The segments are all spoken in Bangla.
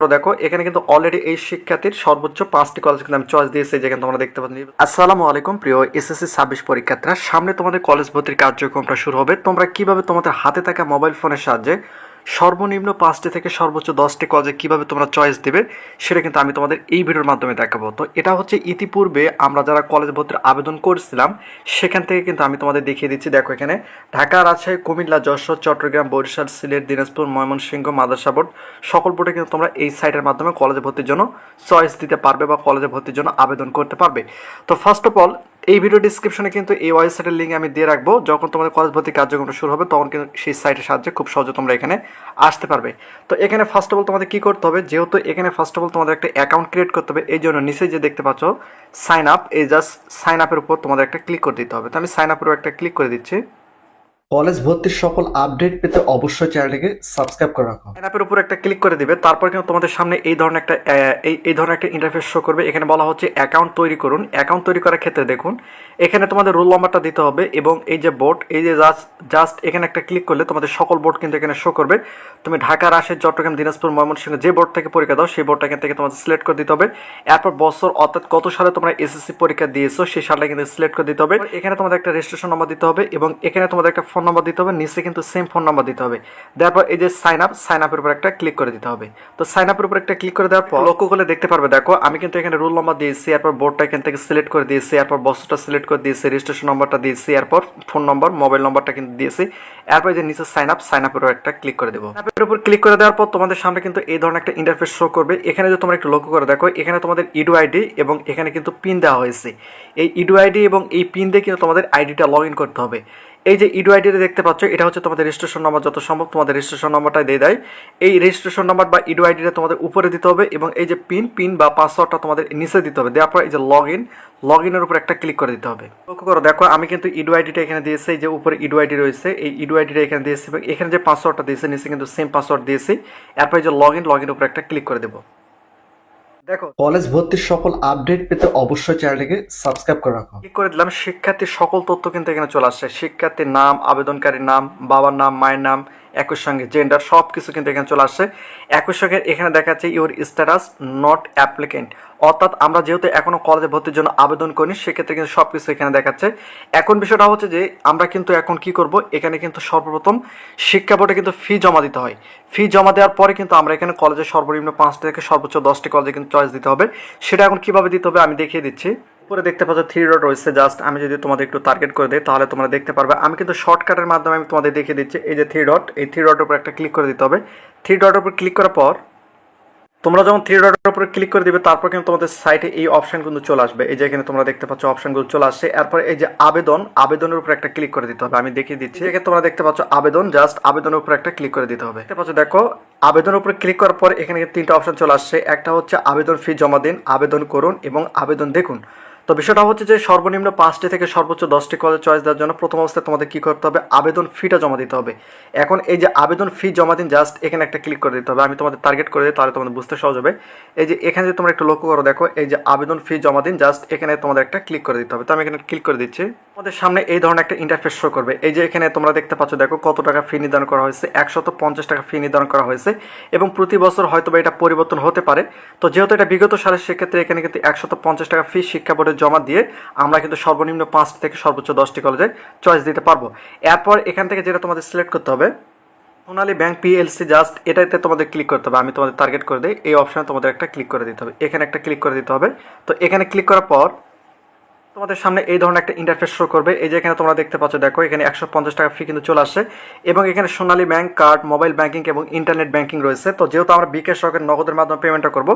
তো দেখো এখানে কিন্তু অলরেডি এই শিক্ষার্থীর সর্বোচ্চ 5টি কলেজ কিন্তু আমি চয়েস দিয়েছি, যেখানে তোমরা দেখতে পাচ্ছ। আসসালামু আলাইকুম প্রিয় এসএসসি 26 পরীক্ষার্থীরা, সামনে তোমাদের কলেজ ভর্তির কার্যক্রমটা শুরু হবে। তোমরা কিভাবে তোমাদের হাতে থাকা মোবাইল ফোনের সাহায্যে সর্বনিম্ন 5টি থেকে সর্বোচ্চ 10টি কলেজে কিভাবে তোমরা চয়েস দেবে সেটা কিন্তু আমি তোমাদের এই ভিডিওর মাধ্যমে দেখাবো। তো এটা হচ্ছে ইতিপূর্বে আমরা যারা কলেজ ভর্তির আবেদন করেছিলাম সেখান থেকে কিন্তু আমি তোমাদের দেখিয়ে দিচ্ছি। দেখো এখানে ঢাকা, রাজশাহী, কুমিল্লা, যশোর, চট্টগ্রাম, বরিশাল, সিলেট, দিনাজপুর, ময়মনসিংহ, মাদ্রাসা বোর্ড সকল বোর্ডে কিন্তু তোমরা এই সাইটের মাধ্যমে কলেজে ভর্তির জন্য চয়েস দিতে পারবে বা কলেজে ভর্তির জন্য আবেদন করতে পারবে। তো ফার্স্ট অফ অল এই ভিডিও ডিসক্রিপশনে কিন্তু এই ওয়েবসাইটের লিঙ্ক আমি দিয়ে রাখবো। যখন তোমাদের কলেজ ভর্তি কার্যক্রমটা শুরু হবে তখন কিন্তু সেই সাইটের সাহায্যে খুব সহজে তোমরা এখানে আসতে পারবে। তো এখানে ফার্স্ট অফ অল তোমাদের কী করতে হবে, যেহেতু এখানে ফার্স্ট অফ অল তোমাদের একটা অ্যাকাউন্ট ক্রিয়েট করতে হবে, এই জন্য নিচে যে দেখতে পাচ্ছ সাইন আপ, এই জাস্ট সাইন আপের উপর তোমাদের একটা ক্লিক করে দিতে হবে। তো আমি সাইন আপের উপর একটা ক্লিক করে দিচ্ছি। কলেজ ভর্তির সকল আপডেট পেতে অবশ্যই চ্যানেলটিকে সাবস্ক্রাইব করে রাখো। অ্যাপের উপর একটা ক্লিক করে দিবে, তারপর কিন্তু তোমাদের সামনে এই ধরনের একটা ইন্টারফেস শো করবে। এখানে বলা হচ্ছে অ্যাকাউন্ট তৈরি করুন। অ্যাকাউন্ট তৈরি করার ক্ষেত্রে দেখুন এখানে তোমাদের রোল নাম্বারটা দিতে হবে এবং এই যে বোর্ড, এই যে জাস্ট এখানে একটা ক্লিক করলে তোমাদের সকল বোর্ড কিন্তু এখানে শো করবে। তুমি ঢাকা, রাজশাহী, চট্টগ্রাম, দিনাজপুর, ময়মনসিংহ যে বোর্ড থেকে পরীক্ষা দাও সেই বোর্ডটা এখান থেকে তোমাদের সিলেক্ট করে দিতে হবে। এরপর বছর অর্থাৎ কত সালে তোমরা এসএসসি পরীক্ষা দিয়েছো সেই সালটা কিন্তু সিলেক্ট করে দিতে হবে। এখানে তোমাদের একটা রেজিস্ট্রেশন নাম্বার দিতে হবে এবং এখানে তোমাদের একটা ফোন নাম্বার দিতে হবে, নিচে কিন্তু সেম ফোন নাম্বার দিতে হবে। তারপর এই যে সাইন আপের উপর একটা ক্লিক করে দিতে হবে। তো সাইন আপের উপর একটা ক্লিক করে দেওয়ার পর লক্ষ্য করলে দেখতে পারবে, দেখো আমি কিন্তু এখানে রোল নাম্বার দিয়েছি, এরপর বোর্ডটা এখান থেকে সিলেক্ট করে দিয়েছি, এরপর বছরটা সিলেক্ট করে দিয়েছি, রেজিস্ট্রেশন নাম্বারটা দিয়েছি, এরপর ফোন নম্বর, মোবাইল নাম্বারটা কিন্তু দিয়েছি। এরপর যে নিচে সাইন আপের উপর একটা ক্লিক করে দেবো। অ্যাপের উপর ক্লিক করে দেওয়ার পর তোমাদের সামনে কিন্তু এই ধরনের একটা ইন্টারফেস শো করবে। এখানে যদি তোমরা একটু লক্ষ্য করে দেখো এখানে তোমাদের ইডু আইডি এবং এখানে কিন্তু পিন দেওয়া হয়েছে। এই ইডু আইডি এবং এই পিন দিয়ে কিন্তু তোমাদের আইডিটা লগ ইন করতে হবে। এই যে ইডু আইডিটা দেখতে পাচ্ছ এটা হচ্ছে তোমাদের রেজিস্ট্রেশন নাম্বার, যত সম্ভব তোমাদের রেজিস্ট্রেশন নাম্বারটাই দিয়ে দেয়। এই রেজিস্ট্রেশন নাম্বার বা ইডু আইডিটা তোমাদের উপরে দিতে হবে এবং এই যে পিন বা পাসওয়ার্ডটা তোমাদের নিচে দিতে হবে। দেওয়ার পর এই যে লগ ইনের উপর একটা ক্লিক করে দিতে হবে। লক্ষ্য করো দেখো আমি কিন্তু ইডু আইডিটা এখানে দিয়েছি, এই যে উপরে ইডু আইডি রয়েছে এই ইডু আইডিটা এখানে দিয়েছি এবং এখানে যে পাসওয়ার্ডটা দিয়েছে নিচে কিন্তু সেম পাসওয়ার্ড দিয়েছি। এরপর এই যে লগ ইনের উপর একটা ক্লিক করে দেবো। দেখো কলেজ ভর্তির সকল আপডেট পেতে অবশ্যই চ্যানেলটিকে সাবস্ক্রাইব করে রাখো। ক্লিক করে দিলাম, শিক্ষার্থীর সকল তথ্য কিন্তু এখানে চলে আসছে। শিক্ষার্থীর নাম, আবেদনকারীর নাম, বাবার নাম, মায়ের নাম, একই সঙ্গে জেন্ডার সব কিছু কিন্তু এখানে চলে আসছে। একই সঙ্গে এখানে দেখাচ্ছে ইউর স্ট্যাটাস নট অ্যাপ্লিকেন্ট, অর্থাৎ আমরা যেহেতু এখনো কলেজে ভর্তির জন্য আবেদন করিনি সেক্ষেত্রে কিন্তু সব কিছু এখানে দেখাচ্ছে। এখন বিষয়টা হচ্ছে যে আমরা কিন্তু এখন কি করব, এখানে কিন্তু সর্বপ্রথম শিক্ষা বোর্ডে কিন্তু ফি জমা দিতে হয়। ফি জমা দেওয়ার পরে কিন্তু আমরা এখানে কলেজে সর্বনিম্ন 5টি থেকে সর্বোচ্চ 10টি কলেজে কিন্তু চয়েস দিতে হবে। সেটা এখন কিভাবে দিতে হবে আমি দেখিয়ে দিচ্ছি। উপরে দেখতে পাচ্ছ 3 ডট রয়েছে, জাস্ট আমি যদি তোমাদের একটু টার্গেট করে দিই তাহলে তোমরা দেখতে পারবে। আমি কিন্তু শর্টকাটের মাধ্যমে আমি তোমাদের দেখিয়ে দিচ্ছি। এই যে 3 ডট, এই 3 ডটের উপর একটা ক্লিক করে দিতে হবে। 3 ডটের উপর ক্লিক করার পর তোমরা যখন 3 ডটের উপরে ক্লিক করে দিবে তারপর কিন্তু তোমাদের সাইটে এই অপশন কিন্তু চলে আসবে। এই যে এখানে তোমরা দেখতে পাচ্ছ অপশনগুলো চলে আসছে। এরপর এই যে আবেদনের উপর একটা ক্লিক করে দিতে হবে, আমি দেখিয়ে দিচ্ছি। এখানে তোমরা দেখতে পাচ্ছ আবেদন, জাস্ট আবেদনের উপর একটা ক্লিক করে দিতে হবে। দেখতে পাচ্ছ দেখো আবেদনের উপরে ক্লিক করার পর এখানে 3টা অপশন চলে আসছে। একটা হচ্ছে আবেদন ফি জমা দিন, আবেদন করুন এবং আবেদন দেখুন। তো বিষয়টা হচ্ছে যে সর্বনিম্ন 5টি থেকে সর্বোচ্চ 10টি কলেজ চয়েস দেওয়ার জন্য প্রথম অবস্থায় তোমাদের কী করতে হবে, আবেদন ফিটা জমা দিতে হবে। এখন এই যে আবেদন ফি জমা দিন, জাস্ট এখানে একটা ক্লিক করে দিতে হবে। আমি তোমাদের টার্গেট করে দিই তাহলে তোমাদের বুঝতে সহজ হবে। এই যে এখানে যে তোমরা একটু লক্ষ্য করো দেখো এই যে আবেদন ফি জমা দিন, জাস্ট এখানে তোমাদের একটা ক্লিক করে দিতে হবে। তো আমি এখানে ক্লিক করে দিচ্ছি। তোমাদের সামনে এই ধরনের একটা ইন্টারফেস শো করবে। এই যে এখানে তোমরা দেখতে পাচ্ছ দেখো কত টাকা ফি নির্ধারণ করা হয়েছে, 150 টাকা ফি নির্ধারণ করা হয়েছে এবং প্রতি বছর হয়তো বা এটা পরিবর্তন হতে পারে। তো যেহেতু এটা বিগত সালের সেক্ষেত্রে এখানে কিন্তু 150 টাকা ফি শিক্ষা বোর্ডে জমা দিয়ে আমরা কিন্তু সর্বনিম্ন 5টি থেকে সর্বোচ্চ 10টি কলেজে চয়েস দিতে পারবো। এরপর এখান থেকে যেটা তোমাদের সিলেক্ট করতে হবে সোনালী ব্যাংক পিএলসি, জাস্ট এটাতে তোমাদের ক্লিক করতে হবে। আমি তোমাদের টার্গেট করে দিই, এই অপশনে তোমাদের একটা ক্লিক করে দিতে হবে, এখানে একটা ক্লিক করে দিতে হবে। তো এখানে ক্লিক করার পর তোমাদের সামনে এই ধরনের একটা ইন্টারফেস শো করবে। এই যে এখানে তোমরা দেখতে পাচ্ছ দেখো এখানে 150 টাকা ফি কিন্তু চলে আসছে এবং এখানে সোনালী ব্যাংক কার্ড, মোবাইল ব্যাংকিং এবং ইন্টারনেট ব্যাংকিং রয়েছে। তো যেহেতু আমরা বিকাশ রকেট নগদের মাধ্যমে পেমেন্টটা করবো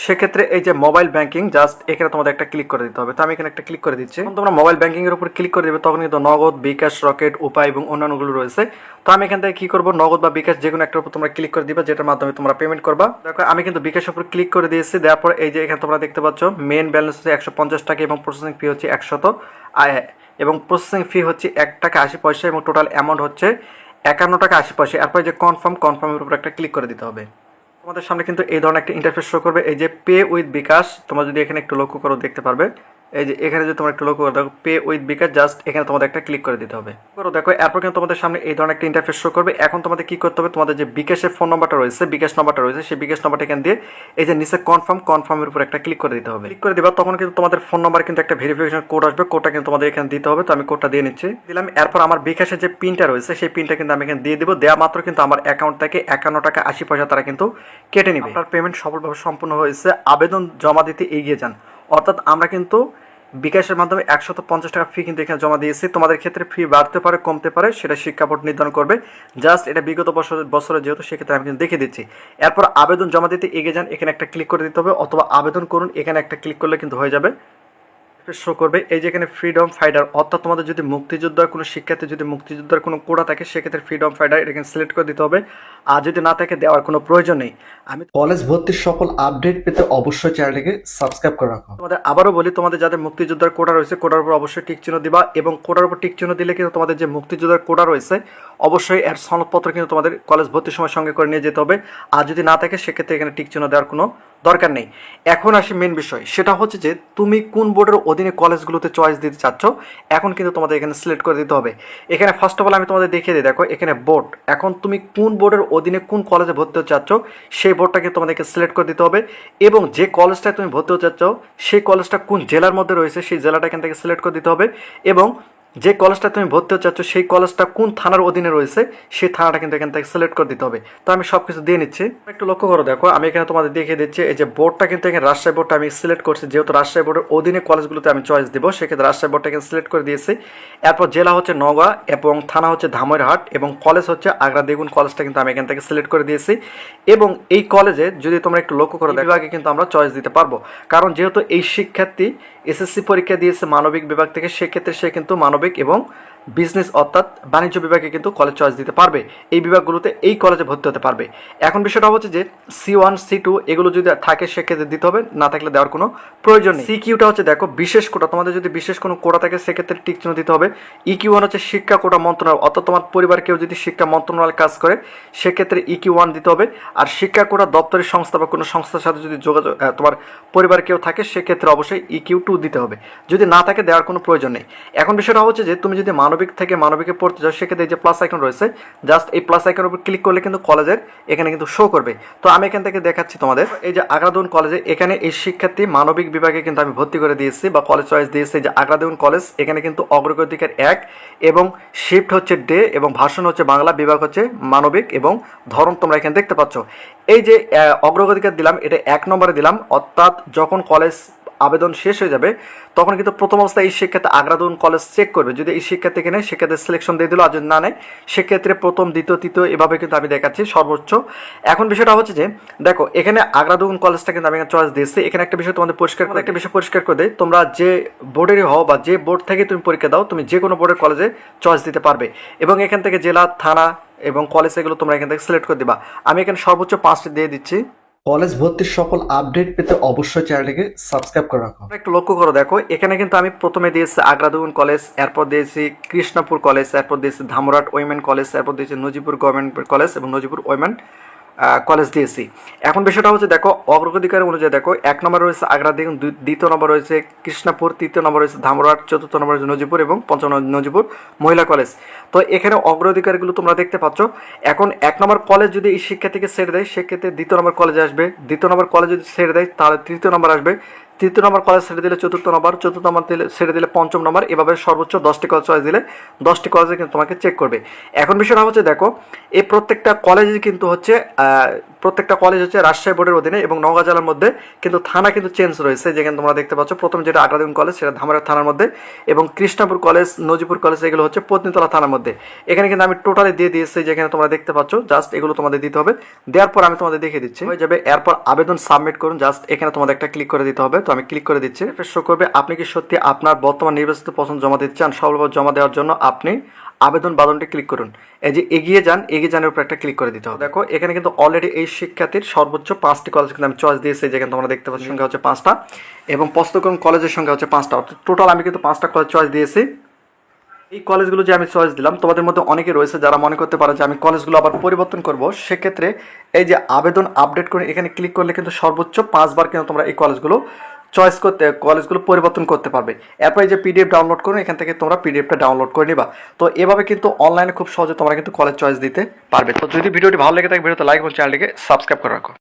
সেক্ষেত্রে এই যে মোবাইল ব্যাংকিং, জাস্ট এখানে তোমাদের একটা ক্লিক করে দিতে হবে। তো আমি এখানে একটা ক্লিক করে দিচ্ছি। তোমরা মোবাইল ব্যাংকিংয়ের উপর ক্লিক করে দেবে তখন কিন্তু নগদ, বিকাশ, রকেট, উপায় এবং অন্যান্যগুলো রয়েছে। তো আমি এখান থেকে কী করবো, নগদ বা বিকাশ যে কোনো একটার উপর তোমরা ক্লিক করে দিবা যেটার মাধ্যমে তোমরা পেমেন্ট করবা। দেখো আমি কিন্তু বিকাশের উপর ক্লিক করে দিয়েছি। দেওয়ার পর এই যে এখানে তোমরা দেখতে পাচ্ছ মেন ব্যালেন্স হচ্ছে 150 টাকা এবং প্রসেসিং ফি হচ্ছে 100 এবং প্রসেসিং ফি হচ্ছে 1 টাকা 80 পয়সা এবং টোটাল অ্যামাউন্ট হচ্ছে 51 টাকা 80 পয়সা। এরপর যে কনফার্মের উপর একটা ক্লিক করে দিতে হবে। তোমাদের সামনে কিন্তু এই ধরনের একটা ইন্টারফেস শো করবে। এই যে পে উইথ বিকাশ, তোমরা যদি এখানে একটু লক্ষ্য করো দেখতে পারবে এই যে এখানে যদি তোমরা একটু লক্ষ্য করে দেখো পে উইথ বিকাশ, জাস্ট এখানে তোমাদের একটা ক্লিক করে দিতে হবে। করো দেখো এরপর কিন্তু তোমাদের সামনে এই ধরনের একটা ইন্টারফেস শো করবে। এখন তোমাদের কি করতে হবে, তোমাদের যে বিকাশের ফোন নাম্বারটা রয়েছে, বিকাশ নাম্বারটা রয়েছে, সেই বিকাশ নাম্বারটা এখানে দিয়ে এই যে নিচে কনফার্মের উপর একটা ক্লিক করে দিতে হবে। ক্লিক করে দিবা তখন কিন্তু তোমাদের ফোন নাম্বার কিন্তু একটা ভেরিফিকেশন কোড আসবে, কোডটা কিন্তু তোমাদের এখানে দিতে হবে। তো আমি কোডটা দিয়ে নিচ্ছি, দিলাম। এরপর আমার বিকাশের যে পিনটা রয়েছে সেই পিনটা কিন্তু আমি এখানে দিয়ে দিব। দেওয়া মাত্র কিন্তু আমার অ্যাকাউন্ট থেকে 51 টাকা 80 পয়সা তারা কিন্তু কেটে নিবে। আপনার পেমেন্ট সফলভাবে সম্পূর্ণ হয়েছে, আবেদন জমা দিতে এগিয়ে যান। অর্থাৎ আমরা কিন্তু বিকাশের মাধ্যমে 150 টাকা ফি কিন্তু এখানে জমা দিয়েছি। তোমাদের ক্ষেত্রে ফি বাড়তে পারে কমতে পারে, সেটা শিক্ষা বোর্ড নির্ধারণ করবে। জাস্ট এটা বিগত বছরে যেহেতু, সেক্ষেত্রে আমি কিন্তু দেখে দিচ্ছি। এরপর আবেদন জমা দিতে এগিয়ে যান, এখানে একটা ক্লিক করে দিতে হবে, অথবা আবেদন করুন, এখানে একটা ক্লিক করলে কিন্তু হয়ে যাবে। শো করবে এই যে এখানে ফ্রিডম ফাইটার, অর্থাৎ তোমাদের যদি মুক্তিযোদ্ধার কোনো শিক্ষার্থী যদি মুক্তিযোদ্ধার কোনো কোডা থাকে সেক্ষেত্রে ফ্রিডম ফাইটার এখানে সিলেক্ট করে দিতে হবে। আর যদি না থাকে দেওয়ার কোনো প্রয়োজন নেই। আমি কলেজ ভর্তির সকল আপডেট পেতে অবশ্যই চ্যানেলটিকে সাবস্ক্রাইব করে রাখো। তোমাদের আবারও বলি, তোমাদের যাদের মুক্তিযোদ্ধার কোডা রয়েছে কোডার উপর অবশ্যই টিক চিহ্ন দিবা, এবং কোডার উপর টিক চিহ্ন দিলে কিন্তু তোমাদের যে মুক্তিযোদ্ধার কোডা রয়েছে অবশ্যই এর সনদপত্র কিন্তু তোমাদের কলেজ ভর্তির সময় সঙ্গে করে নিয়ে যেতে হবে। আর যদি না থাকে সেক্ষেত্রে এখানে টিক চিহ্ন দেওয়ার কোনো দরকার নেই। এখন আসি মেন বিষয়, সেটা হচ্ছে যে তুমি কোন বোর্ডের অধীনে কলেজগুলোতে চয়েস দিতে চাচ্ছ, এখন কিন্তু তোমাদের এখানে সিলেক্ট করে দিতে হবে। এখানে ফার্স্ট অফ অল আমি তোমাদের দেখিয়ে দিই, দেখো এখানে বোর্ড, এখন তুমি কোন বোর্ডের অধীনে কোন কলেজে ভর্তি হতে চাচ্ছ সেই বোর্ডটাকে তোমাদেরকে সিলেক্ট করে দিতে হবে, এবং যে কলেজটায় তুমি ভর্তি হতে চাচ্ছ সেই কলেজটা কোন জেলার মধ্যে রয়েছে সেই জেলাটা এখান থেকে সিলেক্ট করে দিতে হবে, এবং যে কলেজটা তুমি ভর্তি হতে চাচ্ছ সেই কলেজটা কোন থানার অধীনে রয়েছে সেই থানাটা কিন্তু এখান থেকে সিলেক্ট করে দিতে হবে। তো আমি সব কিছু দিয়ে নিচ্ছি, একটু লক্ষ্য করো। দেখো আমি এখানে তোমাদের দেখিয়ে দিচ্ছি, এই যে বোর্ডটা কিন্তু এখানে রাজশাহী বোর্ডটা আমি সিলেক্ট করছি, যেহেতু রাজশাহী বোর্ডের অধীনে কলেজগুলোতে আমি চয়েস দিব, সেক্ষেত্রে রাজশাহী বোর্ডটা এখানে সিলেক্ট করে দিয়েছি। এরপর জেলা হচ্ছে নওগাঁ এবং থানা হচ্ছে ধামইরহাট এবং কলেজ হচ্ছে আগ্রা দ্বিগুণ, কলেজটা কিন্তু আমি এখান থেকে সিলেক্ট করে দিয়েছি। এবং এই কলেজে যদি তোমরা একটু লক্ষ্য করো বিভাগে কিন্তু আমরা চয়েস দিতে পারবো, কারণ যেহেতু এই শিক্ষার্থী এসএসসি পরীক্ষা দিয়েছে মানবিক বিভাগ থেকে, সেক্ষেত্রে সে কিন্তু মানবিক এবং বিজনেস অর্থাৎ বাণিজ্য বিভাগে কিন্তু কলেজ চয়েস দিতে পারবে, এই বিভাগগুলোতে এই কলেজে ভর্তি হতে পারবে। এখন বিষয়টা হচ্ছে যে C1 C2 এগুলো যদি থাকে সেক্ষেত্রে দিতে হবে, না থাকলে দেওয়ার কোনো প্রয়োজন নেই। সিকিউটা হচ্ছে দেখো বিশেষ কোটা, তোমাদের যদি বিশেষ কোনো কোটা থাকে সেক্ষেত্রে টিক চিহ্ন দিতে হবে। EQ1 হচ্ছে শিক্ষা কোটা মন্ত্রণালয়, অর্থাৎ তোমার পরিবার কেউ যদি শিক্ষা মন্ত্রণালয় কাজ করে সেক্ষেত্রে EQ1 দিতে হবে। আর শিক্ষা কোটা দপ্তরের সংস্থা বা কোনো সংস্থার সাথে যদি যোগাযোগ তোমার পরিবার কেউ থাকে সেক্ষেত্রে অবশ্যই EQ2 দিতে হবে, যদি না থাকে দেওয়ার কোনো প্রয়োজন নেই। এখন বিষয়টা হচ্ছে যে তুমি যদি মানবিক থেকে মানবিকে পড়তে যাও সেক্ষেত্রে এই যে প্লাস আইকন রয়েছে, জাস্ট এই প্লাস আইকনের উপর ক্লিক করলে কিন্তু কলেজের এখানে কিন্তু শো করবে। তো আমি এখান থেকে দেখাচ্ছি তোমাদের, এই যে আগ্রাদুন কলেজে এখানে এই শিক্ষার্থী মানবিক বিভাগে কিন্তু আমি ভর্তি করে দিয়েছি বা কলেজ চয়েস দিয়েছি। যে আগ্রাদুন কলেজ এখানে কিন্তু অগ্রগতিকার 1 এবং শিফট হচ্ছে ডে এবং ভাষণ হচ্ছে বাংলা, বিভাগ হচ্ছে মানবিক এবং ধরন তোমরা এখানে দেখতে পাচ্ছ। এই যে অগ্রগতিকার দিলাম এটা 1 নম্বরে দিলাম, অর্থাৎ যখন কলেজ আবেদন শেষ হয়ে যাবে তখন কিন্তু প্রথম অবস্থায় এই শিক্ষার্থী আগ্রাদুন কলেজ চেক করবে, যদি এই শিক্ষার্থীকে নেয় সেক্ষেত্রে সিলেকশন দিয়ে দিল, আর যদি না নেয় সেক্ষেত্রে প্রথম দ্বিতীয় তৃতীয় এভাবে কিন্তু আমি দেখাচ্ছি সর্বোচ্চ। এখন বিষয়টা হচ্ছে যে দেখো এখানে আগ্রাদুন কলেজটা কিন্তু আমি চয়েস দিয়েছি। এখানে একটা বিষয় তোমাদের পরিষ্কার করে দেয়, তোমরা যে বোর্ডেরই হও বা যে বোর্ড থেকে তুমি পরীক্ষা দাও তুমি যে কোনো বোর্ডের কলেজে চয়েস দিতে পারবে, এবং এখান থেকে জেলা থানা এবং কলেজ এগুলো তোমরা এখান থেকে সিলেক্ট করে দিবা। আমি এখানে সর্বোচ্চ 5টি দিয়ে দিচ্ছি। কলেজ ভর্তির সকল আপডেট পেতে অবশ্যই চ্যানেলটিকে সাবস্ক্রাইব করে রাখো। একটু লক্ষ্য করো, দেখো এখানে কিন্তু আমি প্রথমে দিয়েছি আগ্রাদুন কলেজ, এরপর দিয়েছি কৃষ্ণপুর কলেজ, এরপর দিয়েছি ধামরাট ওইমেন কলেজ, এরপর দিয়েছি নজিপুর গভর্নমেন্ট কলেজ এবং নজিপুর ওইমেন কলেজ দিয়েছি। এখন বিষয়টা হচ্ছে দেখো অগ্রগতিকার অনুযায়ী দেখো 1 নম্বর রয়েছে আগ্রাদুন, 2য় নম্বর রয়েছে কৃষ্ণপুর, 3য় নম্বর রয়েছে ধামরাট, 4র্থ নম্বর রয়েছে নজিপুর এবং 5ম নজিপুর মহিলা কলেজ। তো এখানে অগ্রাধিকারগুলো তোমরা দেখতে পাচ্ছ। এখন 1 নম্বর কলেজ যদি এই শিক্ষার্থীকে ছেড়ে দেয় সেক্ষেত্রে 2য় নম্বর কলেজে আসবে, 2য় নম্বর কলেজ যদি ছেড়ে দেয় তাহলে 3য় নম্বর আসবে, 3য় নম্বর কলেজ ছেড়ে দিলে 4র্থ নম্বর, 4র্থ নম্বর ছেড়ে দিলে 5ম নম্বর, এভাবে সর্বোচ্চ 10টি কলেজ চয়েস দিলে 10টি কলেজে কিন্তু তোমাকে চেক করবে। এখন বিষয়টা হচ্ছে দেখো এই প্রত্যেকটা কলেজে কিন্তু হচ্ছে প্রত্যেকটা কলেজ হচ্ছে রাজশাহী বোর্ডের অধীনে এবং নওগাঁ জেলার মধ্যে, কিন্তু থানা কিন্তু চেঞ্জ রয়েছে, যেখানে তোমরা দেখতে পাচ্ছ প্রথম যেটা আগ্রাদুন কলেজ সেটা ধামরাট থানার মধ্যে, এবং কৃষ্ণপুর কলেজ, নজিপুর কলেজ এগুলো হচ্ছে পত্নীতলা থানার মধ্যে। এখানে কিন্তু আমি টোটালি দিয়ে দিয়েছি, যেখানে তোমরা দেখতে পাচ্ছ, জাস্ট এগুলো তোমাদের দিতে হবে। দেওয়ার পর আমি তোমাদের দেখিয়ে দিচ্ছি হয়ে যাবে। এরপর আবেদন সাবমিট করুন, জাস্ট এখানে তোমাদের একটা ক্লিক করে দিতে হবে। তো আমি ক্লিক করে দিচ্ছি, শো করবে আপনি কি সত্যি আপনার বর্তমান নির্বাচিত পছন্দ জমা দিতে চান। সফলভাবে জমা দেওয়ার জন্য আপনি আবেদন বাটনটি ক্লিক করুন, এই যে এগিয়ে যান, এগিয়ে যানের উপর একটা ক্লিক করে দিতে হবে। দেখো এখানে কিন্তু অলরেডি এই শিক্ষার্থীর সর্বোচ্চ 5টি কলেজ কিন্তু আমি চয়েস দিয়েছি, যেখানে তোমরা দেখতে পাচ্ছ সংখ্যা হচ্ছে 5টা এবং পস্তকরণ কলেজের সংখ্যা হচ্ছে 5টা, অর্থাৎ টোটাল আমি কিন্তু 5টা কলেজ চয়েস দিয়েছি। এই কলেজগুলো যে আমি চয়েস দিলাম, তোমাদের মধ্যে অনেকে রয়েছে যারা মনে করতে পারে যে আমি কলেজগুলো আবার পরিবর্তন করব, সেক্ষেত্রে এই যে আবেদন আপডেট করে এখানে ক্লিক করলে কিন্তু সর্বোচ্চ 5 বার কিন্তু তোমরা এই কলেজগুলো চয়েস করতে কলেজগুলো পরিবর্তন করতে পারবে। এরপরে যে পিডিএফ ডাউনলোড করো, এখান থেকে তোমরা পিডিএফটা ডাউনলোড করে নিবা। তো এভাবে কিন্তু অনলাইনে খুব সহজে তোমরা কিন্তু কলেজ চয়েস দিতে পারবে। তো যদি ভিডিওটি ভালো লেগে থাকে ভিডিওতে লাইক এবং চ্যানেলটিকে সাবস্ক্রাইব করে রাখো।